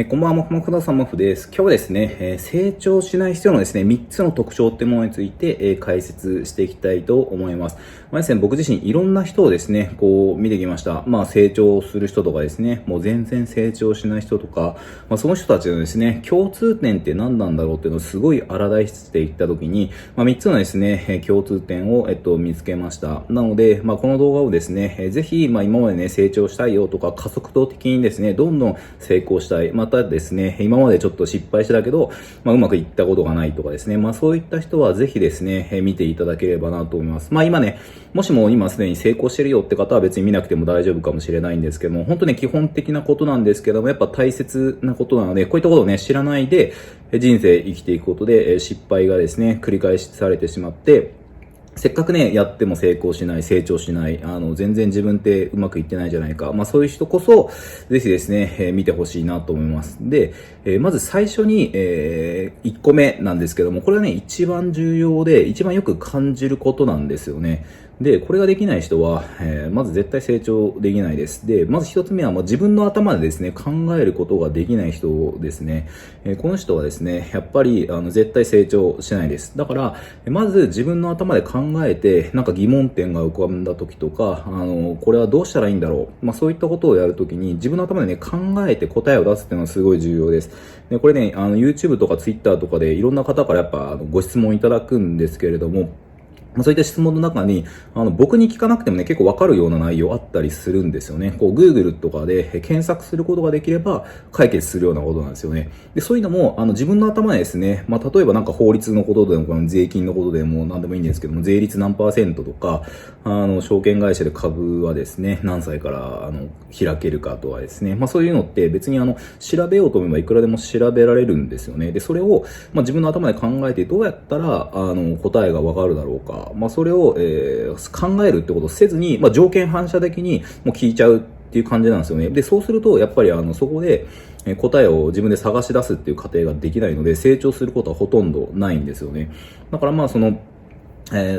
こんばんは、もふもふださんもふです。今日はですね、成長しない人のですね、3つの特徴ってものについて、解説していきたいと思います。ですね、僕自身いろんな人をですね、見てきました。成長する人とかですね、もう全然成長しない人とか、その人たちのですね、共通点って何なんだろうっていうのをすごい荒出していったときに、3つのですね、共通点を、見つけました。なので、この動画をですね、ぜひ、今までね、成長したいよとか、加速度的にですね、どんどん成功したい。またですね、今までちょっと失敗してたけど、うまくいったことがないとかですね、そういった人はぜひですね、見ていただければなと思います。今ね、もしも今すでに成功してるよって方は別に見なくても大丈夫かもしれないんですけども、本当に基本的なことなんですけども、やっぱ大切なことなので、こういったことをね、知らないで、人生生きていくことで、失敗がですね、繰り返しされてしまって、せっかくね、やっても成功しない、成長しない、全然自分ってうまくいってないじゃないか。そういう人こそ、ぜひですね、見てほしいなと思います。で、まず最初に、1個目なんですけども、これはね、一番重要で、一番よく感じることなんですよね。で、これができない人は、まず絶対成長できないです。で、まず一つ目は自分の頭でですね、考えることができない人ですね。この人はですね、やっぱり、絶対成長しないです。だから、まず自分の頭で考えて、なんか疑問点が浮かんだ時とか、これはどうしたらいいんだろう。そういったことをやるときに、自分の頭でね、考えて答えを出すっていうのはすごい重要です。で、これね、YouTube とか Twitter とかでいろんな方からやっぱご質問いただくんですけれども、そういった質問の中に、僕に聞かなくてもね、結構わかるような内容あったりするんですよね。Google とかで検索することができれば解決するようなことなんですよね。で、そういうのも、自分の頭でですね、例えばなんか法律のことでも、税金のことでも何でもいいんですけども、税率何%とか、証券会社で株はですね、何歳から、開けるかとはですね、そういうのって別に調べようと思えばいくらでも調べられるんですよね。で、それを、自分の頭で考えてどうやったら、答えがわかるだろうか。それを、考えるってことをせずに、条件反射的にもう聞いちゃうっていう感じなんですよね。で、そうすると、やっぱりそこで、答えを自分で探し出すっていう過程ができないので、成長することはほとんどないんですよね。だから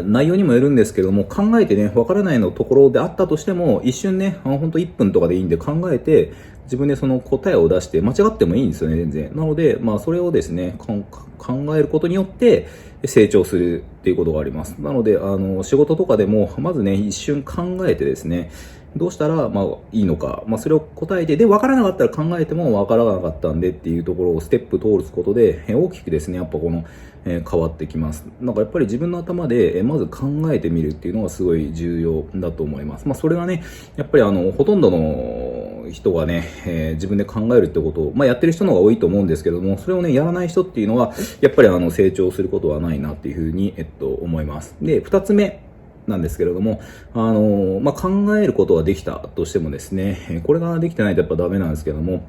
内容にもよるんですけども、考えてね、わからないのところであったとしても、一瞬ね、ほんと1分とかでいいんで考えて、自分でその答えを出して、間違ってもいいんですよね、全然。なので、それをですね、考えることによって、成長するっていうことがあります。なので、仕事とかでも、まずね、一瞬考えてですね、どうしたら、いいのか。それを答えて、で、わからなかったら考えてもわからなかったんでっていうところをステップ通ることで、大きくですね、やっぱ変わってきます。なんかやっぱり自分の頭で、まず考えてみるっていうのがすごい重要だと思います。それがね、やっぱりほとんどの人がね、自分で考えるってことを、やってる人の方が多いと思うんですけども、それをね、やらない人っていうのは、やっぱり成長することはないなっていうふうに、思います。で、二つ目。なんですけれども、考えることができたとしてもですね、これができてないとやっぱダメなんですけども、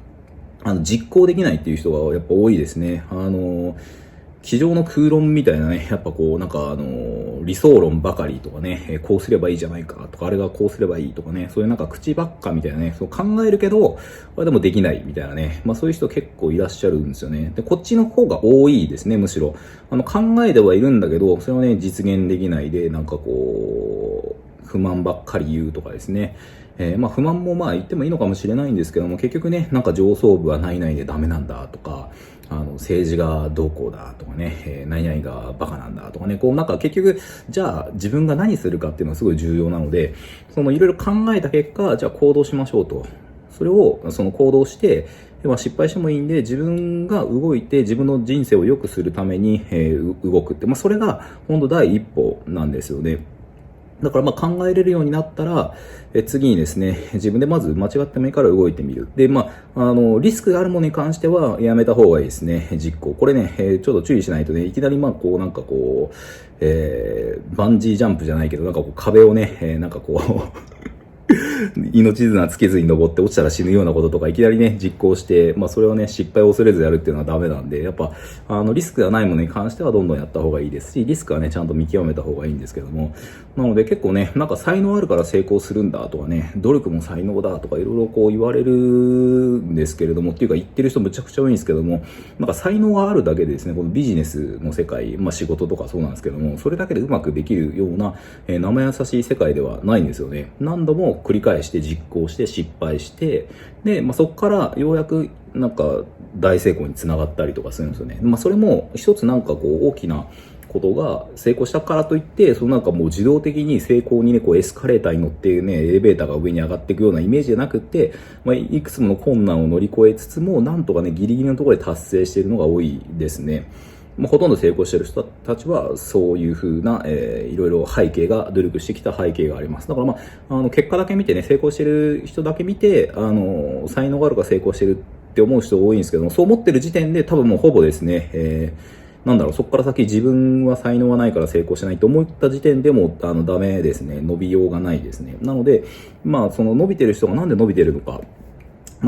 実行できないっていう人がやっぱ多いですね。机上の空論みたいなね、やっぱ理想論ばかりとかね、こうすればいいじゃないかとか、あれがこうすればいいとかね、そういうなんか口ばっかみたいなね、そう考えるけど、これでもできないみたいなね、そういう人結構いらっしゃるんですよね。で、こっちの方が多いですね、むしろ。考えてはいるんだけど、それはね、実現できないで、不満ばっかり言うとかですね。不満も言ってもいいのかもしれないんですけども、結局ね、なんか上層部は何々でダメなんだとか、政治がどうこうだとかね、何々がバカなんだとかね、なんか結局、じゃあ自分が何するかっていうのはすごい重要なので、いろいろ考えた結果、じゃあ行動しましょうと。それを、行動して、失敗してもいいんで、自分が動いて自分の人生を良くするために、動くって、それが本当第一歩なんですよね。だから考えれるようになったら、次にですね、自分でまず間違ってもいいから動いてみる。で、リスクがあるものに関してはやめた方がいいですね、実行。これね、ちょっと注意しないとね、いきなりバンジージャンプじゃないけど、壁をね、命綱つけずに登って落ちたら死ぬようなこととかいきなりね、実行して、それをね、失敗を恐れずやるっていうのはダメなんで、やっぱ、リスクがないものに関してはどんどんやった方がいいですし、リスクはね、ちゃんと見極めた方がいいんですけども、なので結構ね、なんか才能あるから成功するんだとかね、努力も才能だとかいろいろ言われるんですけれども、っていうか言ってる人むちゃくちゃ多いんですけども、なんか才能があるだけでですね、このビジネスの世界、仕事とかそうなんですけども、それだけでうまくできるような、生優しい世界ではないんですよね。何度も繰り返して実行して失敗して、で、そこからようやくなんか大成功につながったりとかするんですよね。それも一つなんか大きなことが成功したからといって、そのなんかもう自動的に成功にね、エスカレーターに乗ってね、エレベーターが上に上がっていくようなイメージじゃなくて、いくつもの困難を乗り越えつつも、なんとかね、ギリギリのところで達成しているのが多いですね。ほとんど成功している人たちは、そういう風な、いろいろ背景が、努力してきた背景があります。だから結果だけ見てね、成功している人だけ見て、才能があるから成功してるって思う人多いんですけども、そう思ってる時点で多分もうほぼですね、そこから先自分は才能はないから成功しないと思った時点でも、ダメですね。伸びようがないですね。なので、その伸びてる人がなんで伸びてるのか、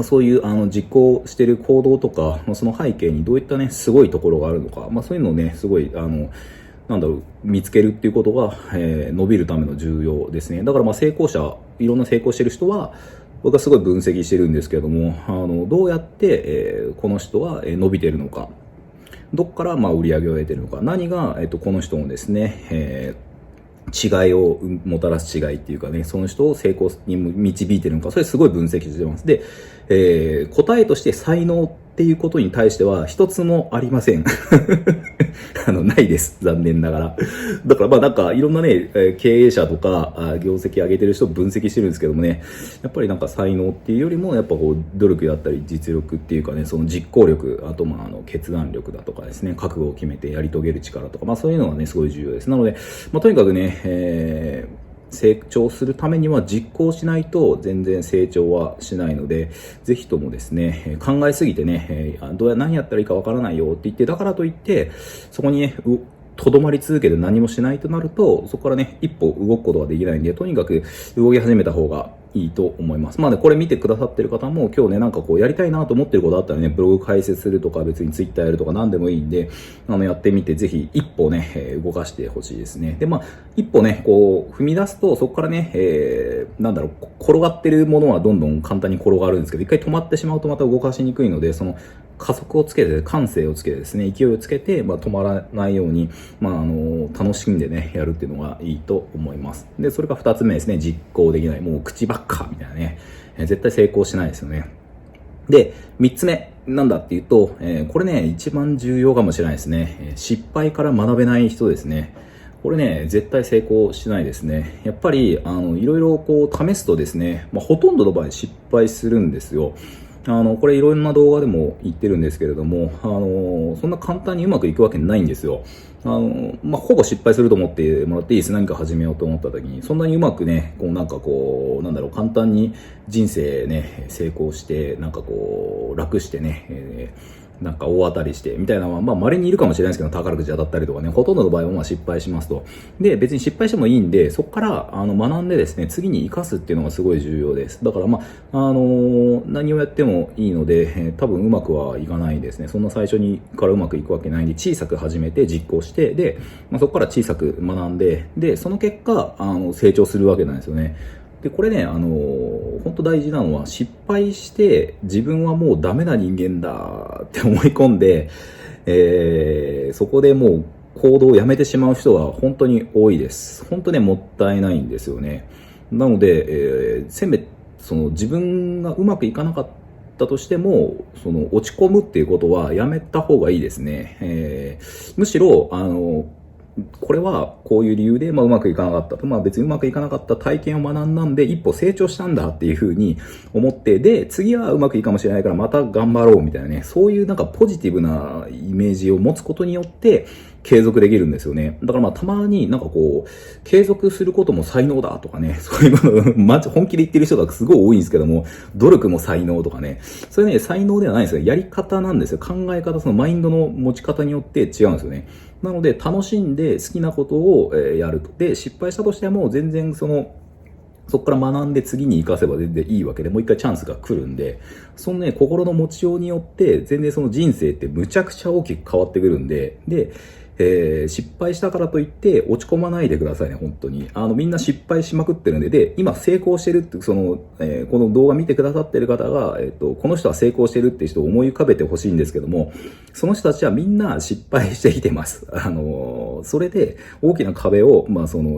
そういう実行してる行動とか、その背景にどういったね、すごいところがあるのか、そういうのをね、すごい、見つけるっていうことが、伸びるための重要ですね。だから成功者、いろんな成功してる人は、僕はすごい分析してるんですけれども、どうやって、この人は伸びてるのか、どっから売り上げを得てるのか、何が、この人のですね、違いをもたらす違いっていうかね、その人を成功に導いてるのか、それすごい分析してます。で、答えとして才能っていうことに対しては一つもありません。ないです。残念ながら。だからいろんなね、経営者とか、業績上げてる人を分析してるんですけどもね、やっぱり才能っていうよりも、やっぱ努力だったり実力っていうかね、その実行力、あと決断力だとかですね、覚悟を決めてやり遂げる力とか、そういうのがね、すごい重要です。なので、とにかくね、成長するためには実行しないと全然成長はしないので、ぜひともですね、考えすぎてね、何やったらいいかわからないよって言って、だからといって、そこにね、とどまり続けて何もしないとなると、そこからね、一歩動くことができないんで、とにかく動き始めた方がいいと思います。これ見てくださってる方も今日ね、やりたいなと思ってることあったらね、ブログ開設するとか、別にツイッターやるとか何でもいいんで、やってみて、ぜひ一歩ね、動かしてほしいですね。で、一歩ね、踏み出すと、そこからね、転がってるものはどんどん簡単に転がるんですけど、一回止まってしまうとまた動かしにくいので、その加速をつけて、感性をつけてですね、勢いをつけて、止まらないように、楽しんでね、やるっていうのがいいと思います。で、それが二つ目ですね、実行できない。もう口ばっか、みたいなね。絶対成功しないですよね。で、三つ目、なんだっていうと、これね、一番重要かもしれないですね。失敗から学べない人ですね。これね、絶対成功しないですね。やっぱり、いろいろ試すとですね、ほとんどの場合失敗するんですよ。これいろんな動画でも言ってるんですけれども、そんな簡単にうまくいくわけないんですよ。ほぼ失敗すると思ってもらっていいです。何か始めようと思った時に。そんなにうまくね、簡単に人生ね、成功して、楽してね、大当たりして、みたいなのは、稀にいるかもしれないですけど、宝くじ当たったりとかね、ほとんどの場合は失敗しますと。で、別に失敗してもいいんで、そこから、学んでですね、次に活かすっていうのがすごい重要です。だから、何をやってもいいので、多分うまくはいかないですね。そんな最初にからうまくいくわけないんで、小さく始めて実行して、で、そこから小さく学んで、で、その結果、成長するわけなんですよね。で、これね、本当大事なのは、失敗して自分はもうダメな人間だって思い込んで、そこでもう行動をやめてしまう人は本当に多いです。本当ね、もったいないんですよね。なので、自分がうまくいかなかったとしても、落ち込むっていうことはやめた方がいいですね。むしろ、これはこういう理由でうまくいかなかったと。別にうまくいかなかった体験を学んだんで一歩成長したんだっていうふうに思って、で、次はうまくいくかもしれないからまた頑張ろうみたいなね。そういうポジティブなイメージを持つことによって継続できるんですよね。だからたまに継続することも才能だとかね、そういうの、本気で言ってる人がすごい多いんですけども、努力も才能とかね。それね、才能ではないんですよ。やり方なんですよ。考え方、そのマインドの持ち方によって違うんですよね。なので、楽しんで好きなことをやると。で、失敗したとしても全然そこから学んで次に活かせば全然いいわけで、もう一回チャンスが来るんで、そのね、心の持ちようによって全然その人生ってむちゃくちゃ大きく変わってくるんで、で、失敗したからといって落ち込まないでくださいね、本当に。みんな失敗しまくってるんで、で、今成功してるって、この動画見てくださってる方が、この人は成功してるって人を思い浮かべてほしいんですけども、その人たちはみんな失敗してきてます。それで大きな壁を、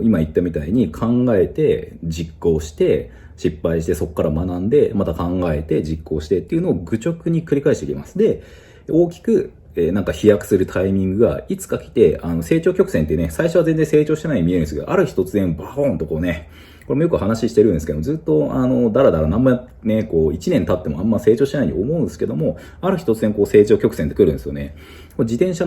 今言ったみたいに考えて実行して、失敗してそこから学んで、また考えて実行してっていうのを愚直に繰り返していきます。で、大きく、なんか飛躍するタイミングがいつか来て、成長曲線ってね、最初は全然成長してないように見えるんですけど、ある日突然バーンとこうね、これもよく話してるんですけど、ずっとだらだら何もね、こう1年経ってもあんま成長してないように思うんですけども、ある日突然こう成長曲線って来るんですよね。これ自転車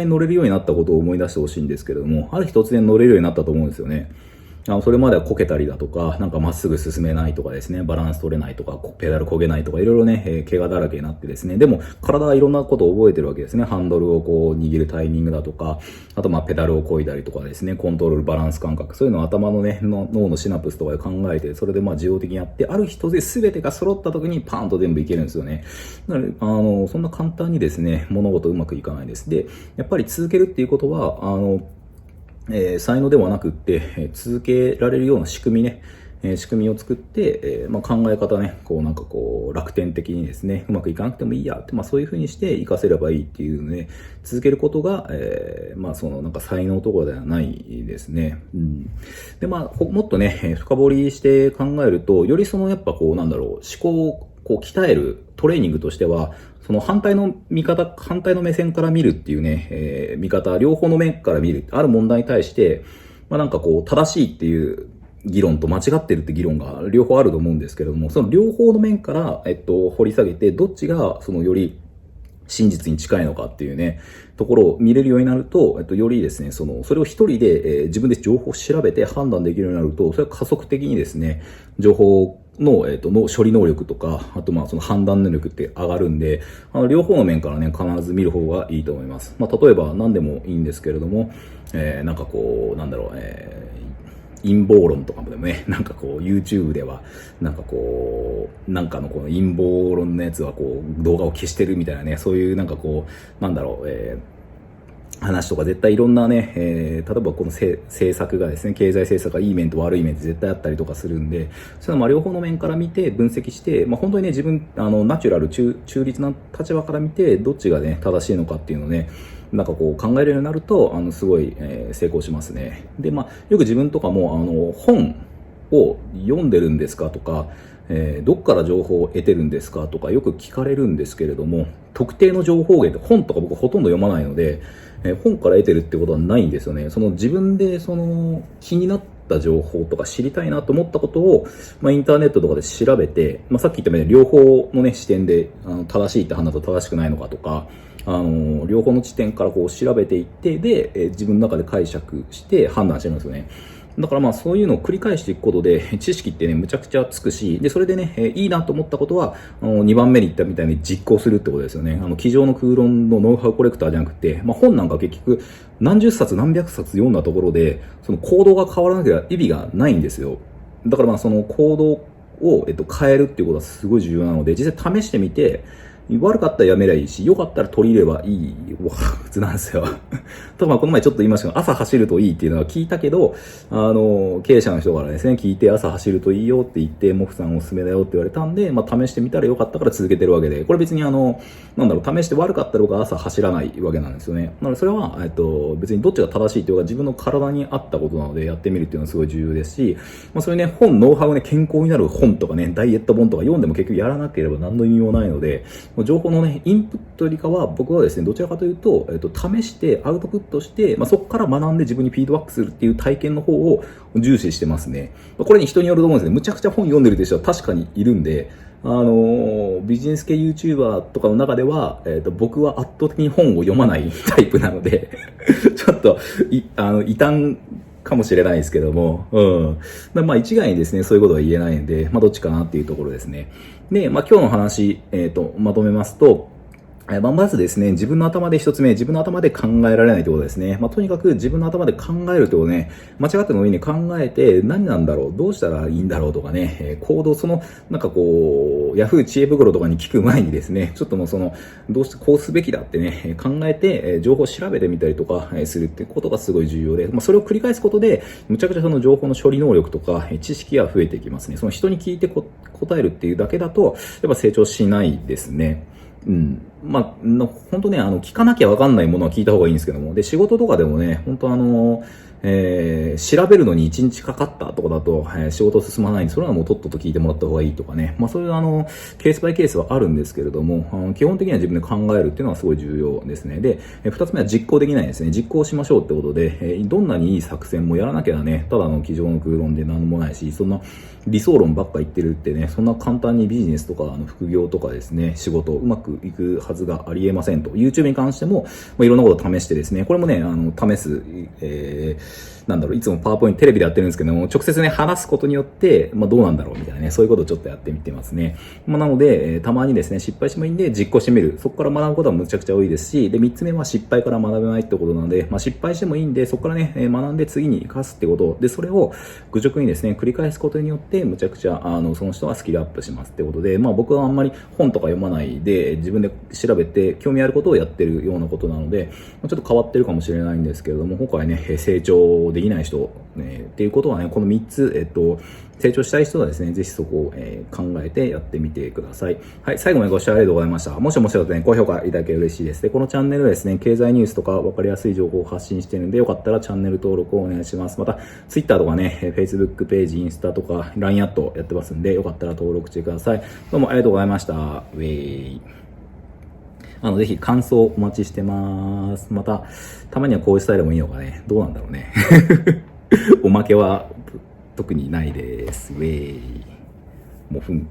に乗れるようになったことを思い出してほしいんですけれども、ある日突然乗れるようになったと思うんですよね。それまではこけたりだとか、なんかまっすぐ進めないとかですね、バランス取れないとか、ペダル焦げないとか、いろいろね、怪我だらけになってですね、でも体はいろんなことを覚えてるわけですね。ハンドルをこう握るタイミングだとか、あとペダルを漕いだりとかですね、コントロール、バランス感覚、そういうのを頭のね、脳のシナプスとかで考えて、それで自動的にやって、ある日突然全てが揃った時にパーンと全部いけるんですよね。だから、そんな簡単にですね、物事うまくいかないです。で、やっぱり続けるっていうことは、才能ではなくって、続けられるような仕組みね、仕組みを作って、考え方ね、楽天的にですね、うまくいかなくてもいいやって、そういう風にして活かせればいいっていうね、続けることが、才能とかではないですね。で、もっとね、深掘りして考えると、より思考を鍛えるトレーニングとしては、その反対の目線から見るっていうね、見方、両方の面から見る。ある問題に対して、正しいっていう議論と間違ってるって議論が両方あると思うんですけれども、その両方の面から、掘り下げて、どっちが、より真実に近いのかっていうね、ところを見れるようになると、よりですね、それを一人で、自分で情報を調べて判断できるようになると、それは加速的にですね、情報の、処理能力とか、あとその判断能力って上がるんで、両方の面からね、必ず見る方がいいと思います。例えば何でもいいんですけれども、陰謀論とかもでもね、YouTube では、陰謀論のやつは動画を消してるみたいなね、そういう話とか絶対いろんなね、例えばこの政策がですね、経済政策がいい面と悪い面って絶対あったりとかするんで、それは両方の面から見て分析して、本当にね、自分、ナチュラル中立な立場から見て、どっちがね、正しいのかっていうのをね、考えれるようになると、すごい、成功しますね。で、よく自分とかも、本を読んでるんですかとか、どっから情報を得てるんですかとかよく聞かれるんですけれども、特定の情報源って本とか僕ほとんど読まないので、本から得てるってことはないんですよね。自分で気になった情報とか知りたいなと思ったことを、インターネットとかで調べて、さっき言ったように両方のね、視点で、正しいって判断と正しくないのかとか、両方の地点から調べていって、で、自分の中で解釈して判断してるんですよね。だからそういうのを繰り返していくことで、知識ってね、むちゃくちゃつくし、で、それでね、いいなと思ったことは、2番目に言ったみたいに実行するってことですよね。机上の空論のノウハウコレクターじゃなくて、本なんか結局、何十冊何百冊読んだところで、その行動が変わらなければ意味がないんですよ。だからその行動を、変えるっていうことはすごい重要なので、実際試してみて、悪かったらやめりゃいいし、良かったら取り入ればいい普通なんですよ。ただこの前ちょっと言いましたが、朝走るといいっていうのは聞いたけど、経営者の人からですね、聞いて朝走るといいよって言って、モフさんおすすめだよって言われたんで、試してみたら良かったから続けてるわけで、これ別に試して悪かったろうが朝走らないわけなんですよね。なのでそれは、別にどっちが正しいというか自分の体に合ったことなのでやってみるっていうのはすごい重要ですし、それね、ノウハウね、健康になる本とかね、ダイエット本とか読んでも結局やらなければ何の意味もないので、情報のね、インプットよりかは、僕はですね、どちらかというと、試して、アウトプットして、そこから学んで自分にフィードバックするっていう体験の方を重視してますね。これに人によると思うんですね。むちゃくちゃ本読んでるって人は確かにいるんで、ビジネス系 YouTuber とかの中では、僕は圧倒的に本を読まないタイプなので、ちょっと、異端かもしれないですけども、一概にですね、そういうことは言えないんで、どっちかなっていうところですね。で、今日の話、まとめますと、まずですね、自分の頭で一つ目、自分の頭で考えられないということですね。とにかく自分の頭で考えるということをね、間違っての上に考えて、何なんだろう、どうしたらいいんだろうとかね、行動、ヤフー知恵袋とかに聞く前にですね、ちょっとどうしてこうすべきだってね、考えて、情報を調べてみたりとかするっていうことがすごい重要で、それを繰り返すことで、むちゃくちゃその情報の処理能力とか、知識が増えていきますね。その人に聞いて答えるっていうだけだと、やっぱ成長しないですね。うん。まあ、本当ね、聞かなきゃわかんないものは聞いた方がいいんですけども、で、仕事とかでもね、本当調べるのに1日かかったとかだと、仕事進まないんで、それはもうとっとと聞いてもらった方がいいとかね。まあそういうケースバイケースはあるんですけれども、基本的には自分で考えるっていうのはすごい重要ですね。で、2つ目は実行できないですね。実行しましょうってことで、どんなにいい作戦もやらなきゃね、ただの机上の空論で何もないし、そんな理想論ばっか言ってるってね、そんな簡単にビジネスとか副業とかですね、仕事うまくいくはずがありえませんと。YouTube に関しても、いろんなことを試してですね、これもね、試す、いつもパワーポイントテレビでやってるんですけども、直接ね、話すことによって、どうなんだろうみたいなね、そういうことをちょっとやってみてますね。なので、たまにですね、失敗してもいいんで、実行してみる。そこから学ぶことはむちゃくちゃ多いですし、で、3つ目は失敗から学べないってことなので、失敗してもいいんで、そこからね、学んで次に活かすってことで、それを愚直にですね、繰り返すことによって、むちゃくちゃ、その人はスキルアップしますってことで、僕はあんまり本とか読まないで、自分で調べて、興味あることをやってるようなことなので、ちょっと変わってるかもしれないんですけれども、今回ね、成長できない人、っていうことはね、この3つ、成長したい人はですね、ぜひそこを、考えてやってみてください。はい、最後までご視聴ありがとうございました。もし面白かったらね、高評価いただけると嬉しいです。で、このチャンネルはですね、経済ニュースとか分かりやすい情報を発信しているので、よかったらチャンネル登録をお願いします。また、Twitter とかね、Facebook ページ、インスタとか、LINE アットやってますんで、よかったら登録してください。どうもありがとうございました。ウェイ。ぜひ感想お待ちしてます。また、たまにはこういうスタイルもいいのかね。どうなんだろうね。おまけは特にないです。ウェイ。もうふん。